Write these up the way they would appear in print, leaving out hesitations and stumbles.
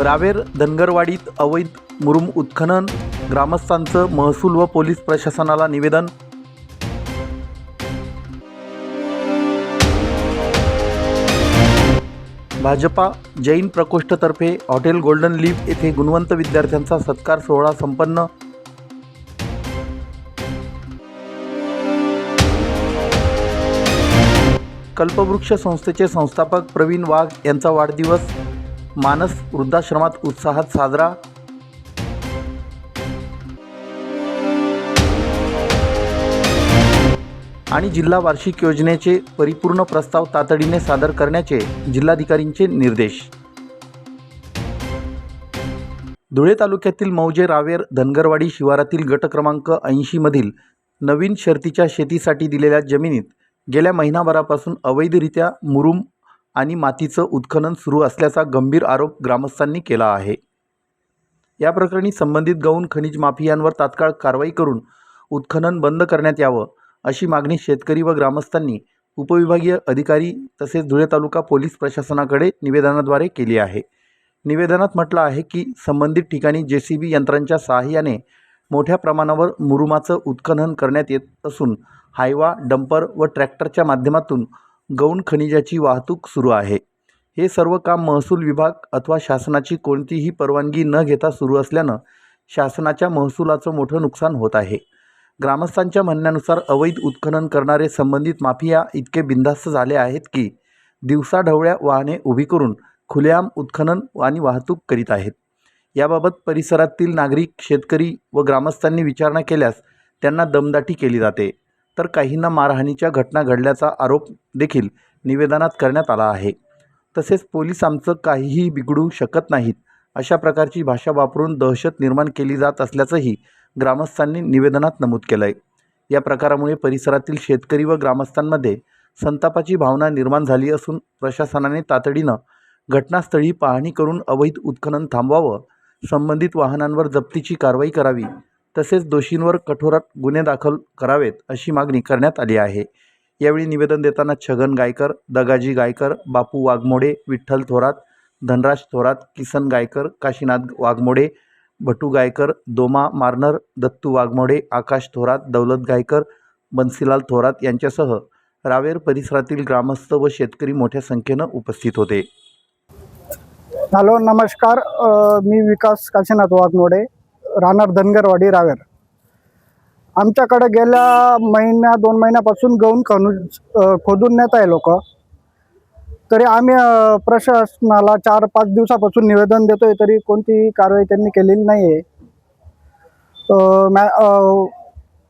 रावेर धनगरवाडीत अवैध मुरुम उत्खनन, ग्रामस्थांचं महसूल व पोलीस प्रशासनाला निवेदन. भाजपा जैन प्रकोष्ठतर्फे हॉटेल गोल्डन लीफ येथे गुणवंत विद्यार्थ्यांचा सत्कार सोहळा संपन्न. कल्पवृक्ष संस्थेचे संस्थापक प्रवीण वाघ यांचा वाढदिवस मानस वृद्धाश्रमात उत्साहात साजरा. आणि जिल्हा वार्षिक योजनेचे परिपूर्ण प्रस्ताव तातडीने सादर करण्याचे जिल्हाधिकारींचे निर्देश. धुळे तालुक्यातील मौजे रावेर धनगरवाडी शिवारातील गट क्रमांक 80 मधील नवीन शर्तीच्या शेतीसाठी दिलेल्या जमिनीत गेल्या महिनाभरापासून अवैधरित्या मुरुम आणि मातीचं उत्खनन सुरू असल्याचा गंभीर आरोप ग्रामस्थांनी केला आहे. या प्रकरणी संबंधित गौण खनिज माफियांवर तात्काळ कारवाई करून उत्खनन बंद करण्यात यावं अशी मागणी शेतकरी व ग्रामस्थांनी उपविभागीय अधिकारी तसेच धुळे तालुका पोलीस प्रशासनाकडे निवेदनाद्वारे केली आहे. निवेदनात म्हटलं आहे की संबंधित ठिकाणी JCB यंत्रांच्या सहाय्याने मोठ्या प्रमाणावर मुरुमाचं उत्खनन करण्यात येत असून हायवा, डंपर व ट्रॅक्टरच्या माध्यमातून गौण खनिजाची वाहतूक सुरू आहे. हे सर्व काम महसूल विभाग अथवा शासनाची कोणतीही परवानगी न घेता सुरू असल्यानं शासनाच्या महसुलाचं मोठं नुकसान होत आहे. ग्रामस्थांच्या म्हणण्यानुसार अवैध उत्खनन करणारे संबंधित माफिया इतके बिनधास्त झाले आहेत की दिवसाढवळ्या वाहने उभी करून खुलेआम उत्खनन आणि वाहतूक करीत आहेत. याबाबत परिसरातील नागरिक, शेतकरी व ग्रामस्थांनी विचारणा केल्यास त्यांना दमदाटी केली जाते, तर काहींना मारहाणीच्या घटना घडल्याचा आरोप देखील निवेदनात करण्यात आला आहे. तसेच पोलीस आमचं काहीही बिघडू शकत नाहीत अशा प्रकारची भाषा वापरून दहशत निर्माण केली जात असल्याचंही ग्रामस्थांनी निवेदनात नमूद केलं आहे. या प्रकारामुळे परिसरातील शेतकरी व ग्रामस्थांमध्ये संतापाची भावना निर्माण झाली असून प्रशासनाने तातडीनं घटनास्थळी पाहणी करून अवैध उत्खनन थांबवावं, संबंधित वाहनांवर जप्तीची कारवाई करावी, तसेच दोषींवर कठोरात गुन्हे दाखल करावेत अशी मागणी करण्यात आली आहे. यावेळी निवेदन देताना छगन गायकर, दगाजी गायकर, बापू वाघमोडे, विठ्ठल थोरात, धनराज थोरात, किसन गायकर, काशीनाथ वाघमोडे, भटू गायकर, दोमा मारनर, दत्तू वाघमोडे, आकाश थोरात, दौलत गायकर, बन्सीलाल थोरात यांच्यासह रावेर परिसरातील ग्रामस्थ व शेतकरी मोठ्या संख्येनं उपस्थित होते. हॅलो, नमस्कार. मी विकास काशीनाथ वाघमोडे, राहणार धनगरवाडी, रावेर. आमच्याकडे गेल्या 2 महिन्यापासून गौण खनिज खोदून नेत आहे लोक. तरी आम्ही प्रशासनाला 4-5 दिवसापासून निवेदन देतोय, तरी कोणतीही कारवाई त्यांनी केलेली नाही आहे.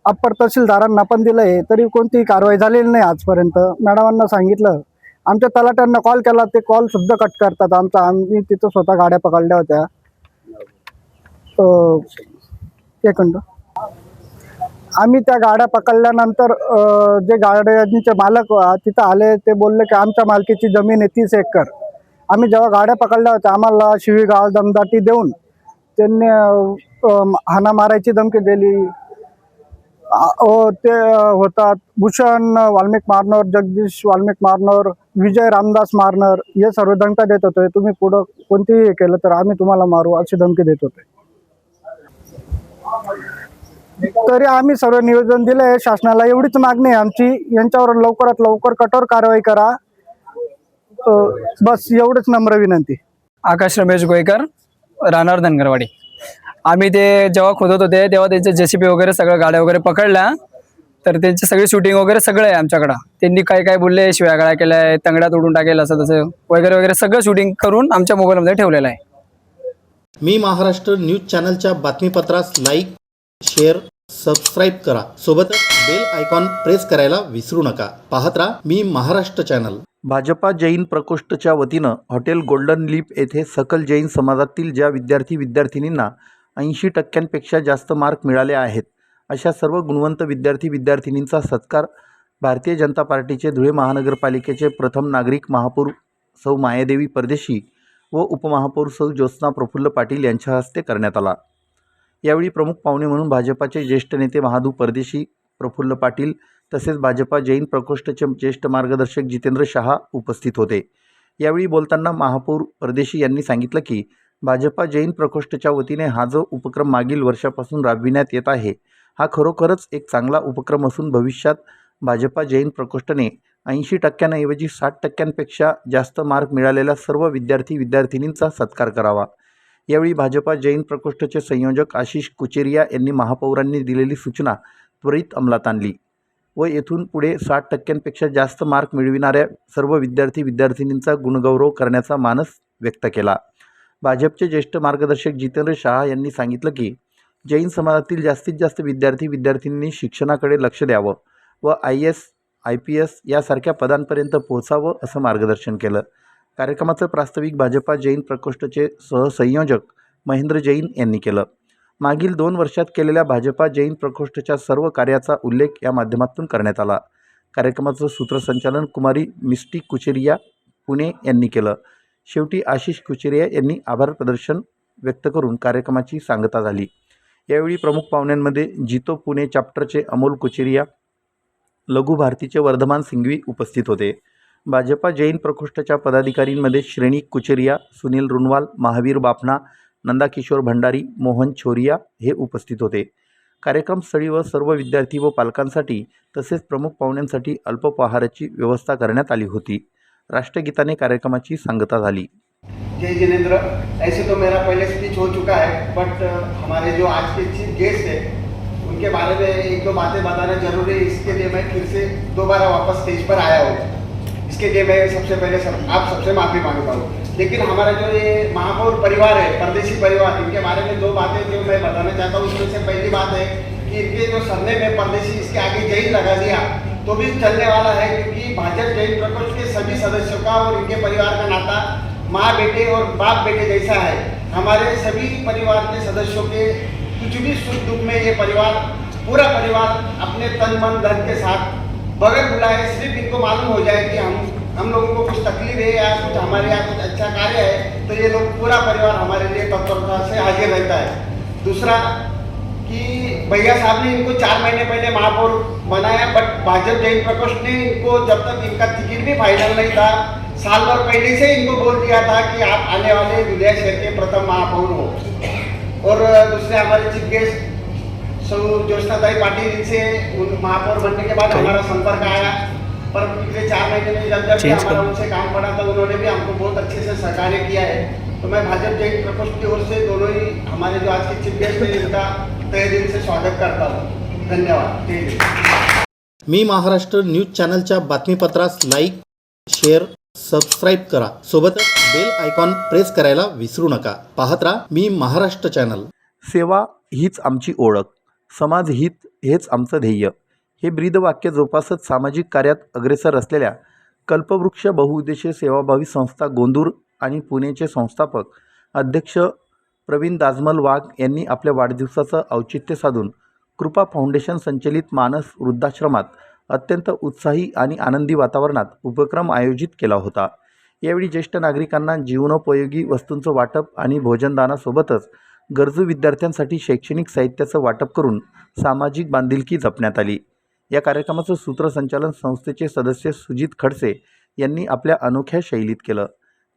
अप्पर तहसीलदारांना पण दिलं आहे, तरी कोणतीही कारवाई झालेली नाही आजपर्यंत. मॅडमांना सांगितलं, आमच्या तलाट्यांना कॉल केला, ते कॉलसुद्धा कट करतात आमचा. आम्ही तिथं स्वतः गाड्या पकडल्या होत्या. एक मिनिट. आम्ही त्या गाड्या पकडल्यानंतर जे गाड्यांचे मालक तिथं आले, ते बोलले की आमच्या मालकीची जमीन आहे 30 एकर. आम्ही जेव्हा गाड्या पकडल्या होत्या, आम्हाला शिवीगाळ, दमदाटी देऊन त्यांनी हाना मारायची धमकी दिली. ते होतात भूषण वाल्मिक मारनर, जगदीश वाल्मिक मारनर, विजय रामदास मारनर, हे सर्व धमक्या देत होते. तुम्ही पुढं कोणतीही हे केलं तर आम्ही तुम्हाला मारू अशी धमकी देत होते. तरी आम्ही सर्व निवेदन दिले आहे. शासनाला एवढीच मागणी आहे आमची, यांच्यावर लवकरात लवकर कठोर कारवाई करा, बस एवढंच नम्र विनंती. आकाश रमेश गोयकर, राहणार धनगरवाडी. आम्ही ते जेव्हा खोदत होते तेव्हा त्यांचे JCB वगैरे सगळं गाड्या वगैरे पकडल्या, तर त्यांची सगळी शूटिंग वगैरे सगळं आहे आमच्याकडं. त्यांनी काय काय बोलले, शिव्या गाळ्या केल्या आहे, तंगड्या तोडून टाकेल असं तसं वगैरे वगैरे सगळं शूटिंग करून आमच्या मोबाईलमध्ये ठेवलेलं आहे. मी महाराष्ट्र न्यूज चॅनलच्या बातमीपत्रास लाईक, शेअर, सबस्क्राईब करा. सोबतच बेल आयकॉन प्रेस करायला विसरू नका. पाहत राहा मी महाराष्ट्र चॅनल. भाजपा जैन प्रकोष्ठच्या वतीनं हॉटेल गोल्डन लीफ येथे सकल जैन समाजातील ज्या विद्यार्थी-विद्यार्थिनींना 80% जास्त मार्क मिळाले आहेत अशा सर्व गुणवंत विद्यार्थी-विद्यार्थिनींचा सत्कार भारतीय जनता पार्टीचे धुळे महानगरपालिकेचे प्रथम नागरिक महापौर सौ मायादेवी परदेशी व उपमहापौर सौ ज्योत्स्ना प्रफुल्ल पाटील यांच्या हस्ते करण्यात आला. यावेळी प्रमुख पाहुणे म्हणून भाजपाचे ज्येष्ठ नेते महादू परदेशी, प्रफुल्ल पाटील तसेच भाजपा जैन प्रकोष्ठचे ज्येष्ठ मार्गदर्शक जितेंद्र शहा उपस्थित होते. यावेळी बोलताना महापौर परदेशी यांनी सांगितलं की भाजपा जैन प्रकोष्ठच्या वतीने हा जो उपक्रम मागील वर्षापासून राबविण्यात येत आहे, हा खरोखरच एक चांगला उपक्रम असून भविष्यात भाजपा जैन प्रकोष्ठने 80% 60% जास्त मार्क मिळालेल्या सर्व विद्यार्थी-विद्यार्थिनींचा सत्कार करावा। यावेळी भाजपा जैन प्रकोष्ठचे संयोजक आशिष कुचेरिया यांनी महापौरांनी दिलेली सूचना त्वरित अंमलात आणली व येथून पुढे 60% जास्त मार्क मिळविणाऱ्या सर्व विद्यार्थी-विद्यार्थिनींचा गुणगौरव करण्याचा मानस व्यक्त केला। भाजपचे ज्येष्ठ मार्गदर्शक जितेंद्र शहा यांनी सांगितलं की जैन समाजातील जास्तीत जास्त विद्यार्थी-विद्यार्थिनींनी शिक्षणाकडे लक्ष द्यावं व IAS, IPS यासारख्या पदांपर्यंत पोहोचावं असं मार्गदर्शन केलं। कार्यक्रमाचं प्रास्ताविक भाजपा जैन प्रकोष्ठचे सहसंयोजक महेंद्र जैन यांनी केलं। मागील 2 वर्षात केलेल्या भाजपा जैन प्रकोष्ठच्या सर्व कार्याचा उल्लेख या माध्यमातून करण्यात आला। कार्यक्रमाचं सूत्रसंचालन कुमारी मिस्टी कुचेरिया पुणे यांनी केलं। शेवटी आशिष कुचेरिया यांनी आभार प्रदर्शन व्यक्त करून कार्यक्रमाची सांगता झाली। यावेळी प्रमुख पाहुण्यांमध्ये जितो पुणे चॅप्टरचे अमोल कुचेरिया, लघु भारतीचे वर्धमान सिंघवी उपस्थित होते। भाजपा जैन प्रकोष्ठच्या पदाधिकारींमध्ये श्रेणी कुचेरिया, सुनील रुनवाल, महावीर बापना, नंदाकिशोर भंडारी, मोहन छोरिया हे उपस्थित होते। कार्यक्रमस्थळी व सर्व विद्यार्थी व पालकांसाठी तसेच प्रमुख पाहुण्यांसाठी अल्पोपहाराची व्यवस्था करण्यात आली होती। राष्ट्रगीताने कार्यक्रमाची सांगता झाली। जय जिनेंद्र। ऐसे तो मेरा पहले स्पीच हो चुका है, बट हमारे जो आज के चीफ गेस्ट हैं उनके बारे में एक दो बातें बताना जरूरी है। इसके लिए मैं फिर से दोबारा वापस स्टेज पर आया हूँ। इसके लिए मैं सबसे पहले आप सबसे माफ़ी मांगता हूँ। लेकिन हमारा जो ये महापौर परिवार है, परदेशी परिवार, इनके बारे में 2 बातें जो मैं बताना चाहता हूँ। उसमें से पहली बात है कि इनके जो सरने में परदेशी इसके आगे जैन लगा दिया तो भी चलने वाला है, क्योंकि भाजपा जैन प्रकोष्ठ के सभी सदस्यों का और इनके परिवार का नाता माँ बेटे और बाप बेटे जैसा है। हमारे सभी परिवार के सदस्यों के कुछ भी सुख दुख में ये परिवार, पूरा परिवार अपने तन मन धन के साथ बगैर बुलाए, सिर्फ इनको मालूम हो जाए कि हम लोगों को कुछ तकलीफ है या कुछ हमारे यहाँ कुछ अच्छा कार्य है तो ये लोग पूरा परिवार हमारे लिए तत्परता से हाजिर रहता है। दूसरा कि भैया साहब ने इनको 4 महीने पहले महापौर बनाया, बट भाजपा जैन प्रकोष्ठ ने इनको जब तक इनका टिकट भी फाइनल नहीं था, साल भर पहले से इनको बोल दिया था कि आप आने वाले दुलिया शहर के प्रथम महापौर हो। और दूसरे हमारे चीफ गेस्ट सौ ज्योत्सनाताई पाटिल, इनसे महापौर बनने के बाद हमारा संपर्क आया, पर पिछले 4 महीने में जब हमारा उनसे काम पड़ा तो उन्होंने भी हमको बहुत अच्छे से सहकार्य किया है। तो मैं भाजपा जैन प्रकोष्ठ की ओर से दोनों ही हमारे जो आज के चीफ गेस्ट हैं इनका तहे दिल से स्वागत करता हूँ। धन्यवाद। जय हिंद। मी महाराष्ट्र न्यूज चॅनलच्या बातमीपत्रास लाईक, शेअर, सबस्क्राईब करा। सोबतच बेल आयकॉन प्रेस करायला विसरू नका। पाहत राहा मी महाराष्ट्र चॅनल। सेवा हीच आमची ओळख, समाज हित हेच आमचं ध्येय हे ब्रीदवाक्य जोपासत सामाजिक कार्यात अग्रेसर असलेल्या कल्पवृक्ष बहुउद्देशीय सेवाभावी संस्था गोंदूर आणि पुणेचे संस्थापक अध्यक्ष प्रवीण दाजमल वाघ यांनी आपल्या वाढदिवसाचं औचित्य साधून कृपा फाउंडेशन संचलित मानस वृद्धाश्रमात अत्यंत उत्साही आणि आनंदी वातावरणात उपक्रम आयोजित केला होता। यावेळी ज्येष्ठ नागरिकांना जीवनोपयोगी वस्तूंचं वाटप आणि भोजनदानासोबतच गरजू विद्यार्थ्यांसाठी शैक्षणिक साहित्याचं वाटप करून सामाजिक बांधिलकी जपण्यात आली। या कार्यक्रमाचं सूत्रसंचालन संस्थेचे सदस्य सुजित खडसे यांनी आपल्या अनोख्या शैलीत केलं।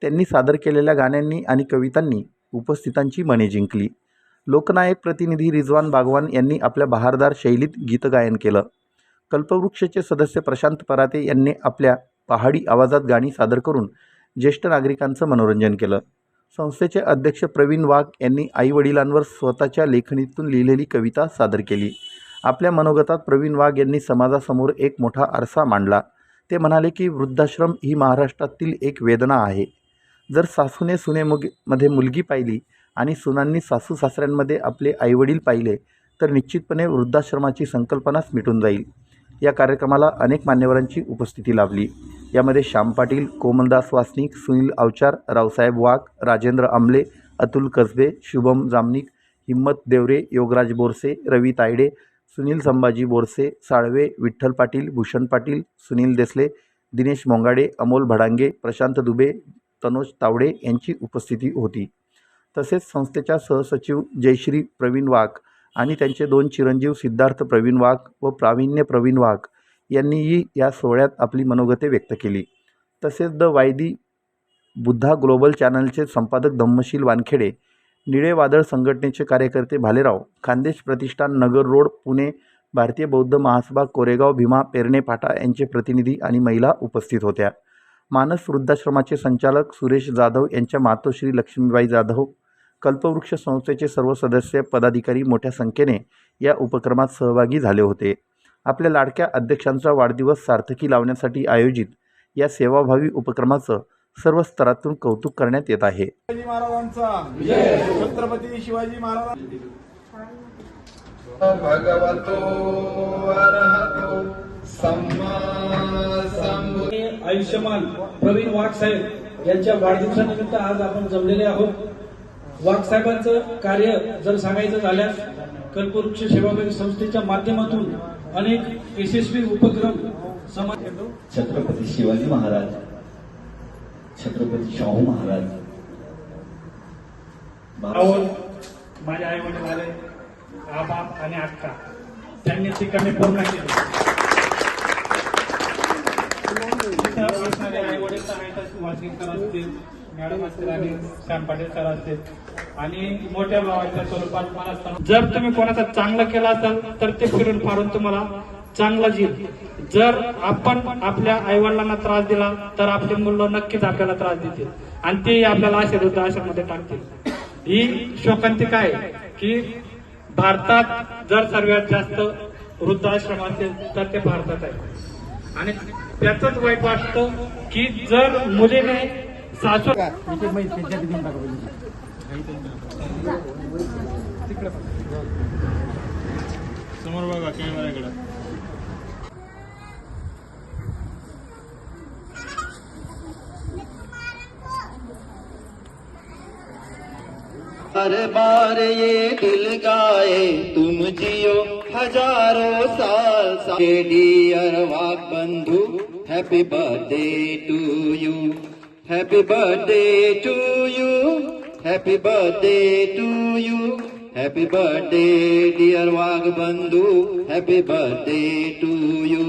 त्यांनी सादर केलेल्या गाण्यांनी आणि कवितांनी उपस्थितांची मने जिंकली। लोकनायक प्रतिनिधी रिजवान बागवान यांनी आपल्या बहारदार शैलीत गीतगायन केलं। कल्पवृक्षचे सदस्य प्रशांत पराते यांनी आपल्या पहाडी आवाजात गाणी सादर करून ज्येष्ठ नागरिकांचं मनोरंजन केलं। संस्थेचे अध्यक्ष प्रवीण वाघ यांनी आईवडिलांवर स्वतःच्या लेखणीतून लिहिलेली कविता सादर केली। आपल्या मनोगतात प्रवीण वाघ यांनी समाजासमोर एक मोठा आरसा मांडला। ते म्हणाले की वृद्धाश्रम ही महाराष्ट्रातील एक वेदना आहे। जर सासूने सुनेमध्ये मुलगी पाहिली आणि सुनांनी सासू सासऱ्यांमध्ये आपले आईवडील पाहिले तर निश्चितपणे वृद्धाश्रमाची संकल्पनाच मिटून जाईल। या कार्यक्रमाला अनेक मान्यवरांची उपस्थिती लाभली। यामध्ये श्याम पाटील, कोमलदास वासनिक, सुनील अवचार, रावसाहेब वाघ, राजेंद्र आमले, अतुल कसबे, शुभम जामनिक, हिम्मत देवरे, योगराज बोरसे, रवी तायडे, सुनील संभाजी बोरसे, साळवे, विठ्ठल पाटील, भूषण पाटील, सुनील देसले, दिनेश मोंगाडे, अमोल भडांगे, प्रशांत दुबे, तनोज तावडे यांची उपस्थिती होती। तसेच संस्थेच्या सहसचिव जयश्री प्रवीण वाघ आणि त्यांचे 2 चिरंजीव सिद्धार्थ प्रवीण वाघ व प्रावीण्य प्रवीण वाघ यांनीही या सोहळ्यात आपली मनोगते व्यक्त केली। तसेच द वायदी बुद्धा ग्लोबल चॅनलचे संपादक धम्मशील वानखेडे, निळे वादळ संघटनेचे कार्यकर्ते भालेराव, खानदेश प्रतिष्ठान नगर रोड पुणे, भारतीय बौद्ध महासभा कोरेगाव भीमा पेरणे फाटा यांचे प्रतिनिधी आणि महिला उपस्थित होत्या. मानस वृद्धाश्रमाचे संचालक सुरेश जाधव यांच्या मातोश्री लक्ष्मीबाई जाधव, कल्पवृक्ष संस्थेचे सर्व सदस्य पदाधिकारी मोठ्या संख्येने या उपक्रमात सहभागी झाले होते. आपल्या लाडक्या अध्यक्षांचा वाढदिवस सार्थकी लावण्यासाठी आयोजित या सेवाभावी उपक्रमाचं सर्व स्तरातून कौतुक करण्यात येत आहे. शिवाजी महाराजांचा जय. छत्रपती शिवाजी महाराज. भगवतो अरहतो सम्मा संबुद्ध. आयुष्यमान प्रवीण वाघ साहेब यांच्या वाढदिवसानिमित्त आज आपण जमलेले आहोत. वाघ साहेबांचं कार्य जर सांगायचं झाल्यास कल्पवृक्ष सेवाभावी संस्थेच्या माध्यमातून अनेक यशस्वी उपक्रम समाज. छत्रपती शिवाजी महाराज, छत्रपती शाहू महाराज. माझे आई वडील झाले, आबा आणि अक्का, त्यांनी ती कमी पूर्ण केली. आई वडील वासिंग सर असतील, मॅडम असतील आणि श्याम पाटील सर असतील आणि मोठ्या भावाच्या स्वरूपात मला जर तुम्ही कोणाचा चांगलं केलं असाल तर ते फिरून फाडून तुम्हाला चांगला जीव. जर आपण आपल्या आईवडिलांना त्रास दिला तर आपली मुलं नक्कीच आपल्याला त्रास देतील आणि ते आपल्याला अशा वृद्धाश्रमामध्ये टाकतील. ही शोकांतिका आहे की भारतात जर सर्वात जास्त वृद्धाश्रम असेल तर ते भारतात आहे आणि त्याचंच वाईट वाटतं की जर मुलीने सासू समोर बघा कॅमेराकडे. बार बार ये दिल गाए तुम जियो हजारों साल. डियर वाघ बंधु, happy birthday to you, happy birthday to you, happy birthday to you, happy birthday dear Wagh बंधु, happy birthday to you.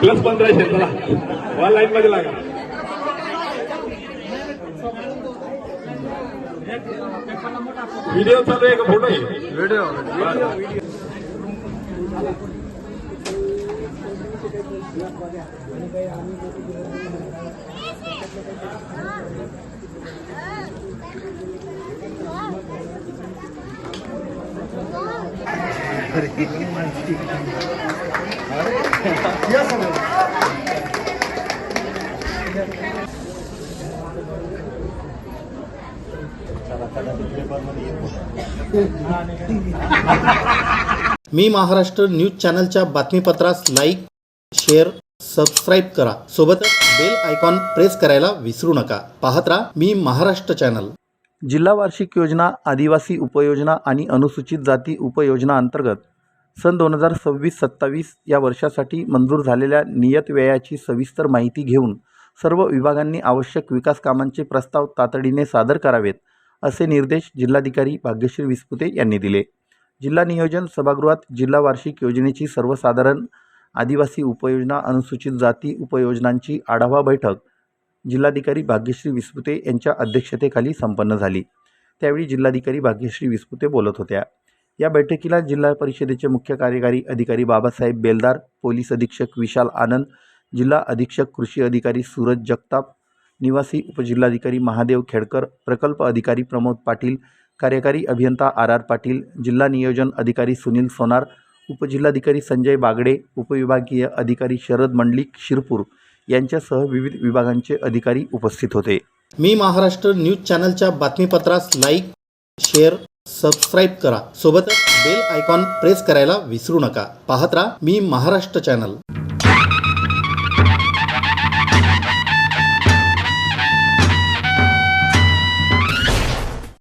Plus 1500 चला वन लाईन मध्ये लागा. व्हिडिओ चालू आहे का फोटो आहे? व्हिडिओ. मी महाराष्ट्र न्यूज चॅनलच्या बातमीपत्रास लाईक, शेअर, सबस्क्राईब करा. सोबतच बेल आयकॉन प्रेस करायला विसरू नका. पाहत राहा मी महाराष्ट्र चॅनल. जिल्हा वार्षिक योजना, आदिवासी उपयोजना आणि अनुसूचित जाती उपयोजना अंतर्गत सन 2026-27 या वर्षासाठी मंजूर झालेल्या नियत व्ययाची सविस्तर माहिती घेऊन सर्व विभागांनी आवश्यक विकास कामांचे प्रस्ताव तातडीने सादर करावेत, असे निर्देश जिल्हाधिकारी भाग्यश्री विस्पुते यांनी दिले. जिल्हा नियोजन सभागृहात जिल्हा वार्षिक योजनेची सर्वसाधारण आदिवासी उपयोजना, अनुसूचित जाती उपयोजनांची आढावा बैठक जिल्हाधिकारी भाग्यश्री विस्पुते यांच्या अध्यक्षतेखाली संपन्न झाली. त्यावेळी जिल्हाधिकारी भाग्यश्री विस्पुते बोलत होत्या. या बैठकीला जिल्हा परिषदेचे मुख्य कार्यकारी अधिकारी बाबासाहेब बेलदार, पोलीस अधीक्षक विशाल आनंद, जिल्हा अधीक्षक कृषी अधिकारी सूरज जगताप, निवासी उपजिल्हाधिकारी महादेव खेडकर, प्रकल्प अधिकारी प्रमोद पाटील, कार्यकारी अभियंता RR पाटील, जिल्हा नियोजन अधिकारी सुनील सोनार, उपजिल्हाधिकारी संजय बागडे, उपविभागीय अधिकारी शरद मंडलिक शिरपूर यांच्यासह विविध विभागांचे अधिकारी उपस्थित होते. मी महाराष्ट्र न्यूज चॅनलच्या बातमीपत्रास लाईक, शेअर, सबस्क्राईब करा. सोबतच बेल आयकॉन प्रेस करायला विसरू नका. पाहत राहा मी महाराष्ट्र चॅनल.